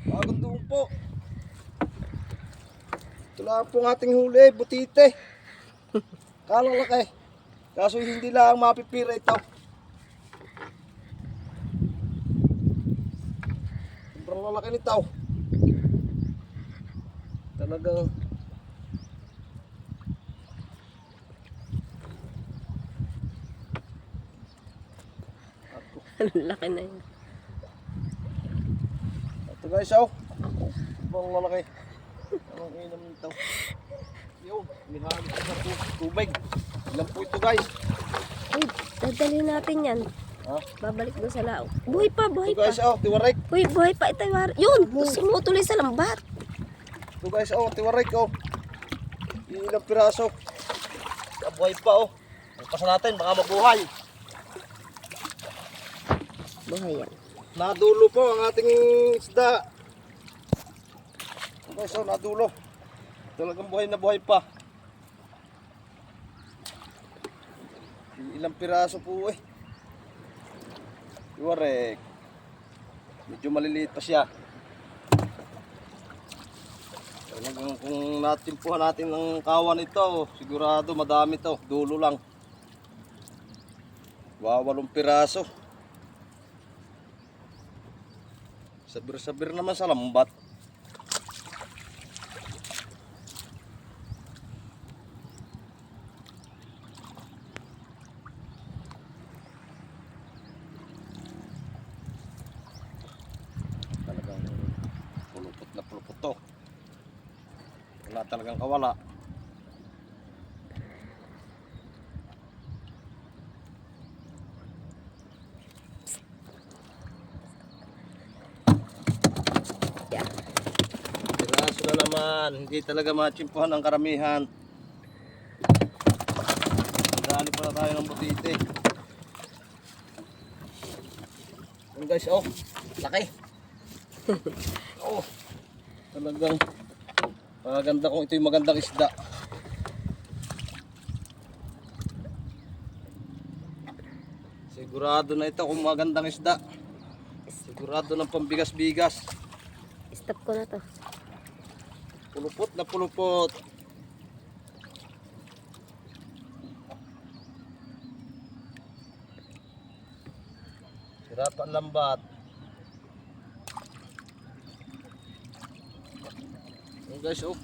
Bagong doon po. Ito lang po ang ating huli, butite. Kalang laki. Kaso hindi lang mapipira ito. Sobrang lalaki nito. Talagang Laki na yun. ito guys, oh. Sobrang lalaki. Anong inom nito? Yun, minahali ko sa tubig. Ilan po ito guys? Uy, dadalhin natin yan. Ha? Babalik doon sa lao. Buhay pa, buhay Ito guys, pa. oh, tiwarik. Uy, buhay pa. Ito, yun, sumutuloy sa lambat. Ito guys, oh, tiwarik, oh. Ilang piraso. Buhay pa, oh. Pagpasan natin, baka mabuhay. Buhay yan. Nadulo po ang ating isda. Ito guys, oh, nadulo. Talagang buhay na buhay pa. Ilang piraso po eh. Tiwarik. Medyo maliliit pa siya. Talagang kung natimpuhan natin ng kawan ito, sigurado madami to. Dulo lang. 8 piraso. Sabir-sabir naman sa lambat. Talagang pulupot na pulupot to. Wala talagang kawala. Yan. Piraso na naman. Hindi talaga matsimpuhan ang karamihan. Magdali pala tayo ng butite. Yan guys, oh. Laki. Oh. Talagang maganda kung ito yung magandang isda. Sigurado na ito kung magandang isda. Sigurado ng pambigas-bigas. Stop ko na to. Pulupot na pulupot. Sirapan lambat. Ayan guys, oh.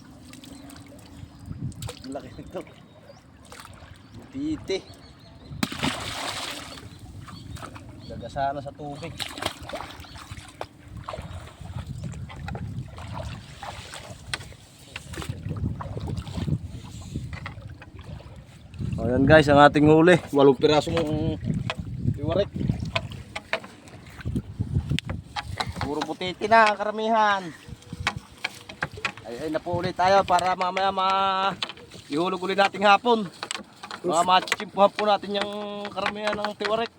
Laki nito. Titi. Gagasana sa tubig. Ayan guys, ang ating huli. 8 pirasong tiwarik. Puro butiti na karamihan. Ay na po ulit tayo para mamaya ihulog ulit nating hapon. Mga machimpuhan po natin yung karamihan ng tiwarik.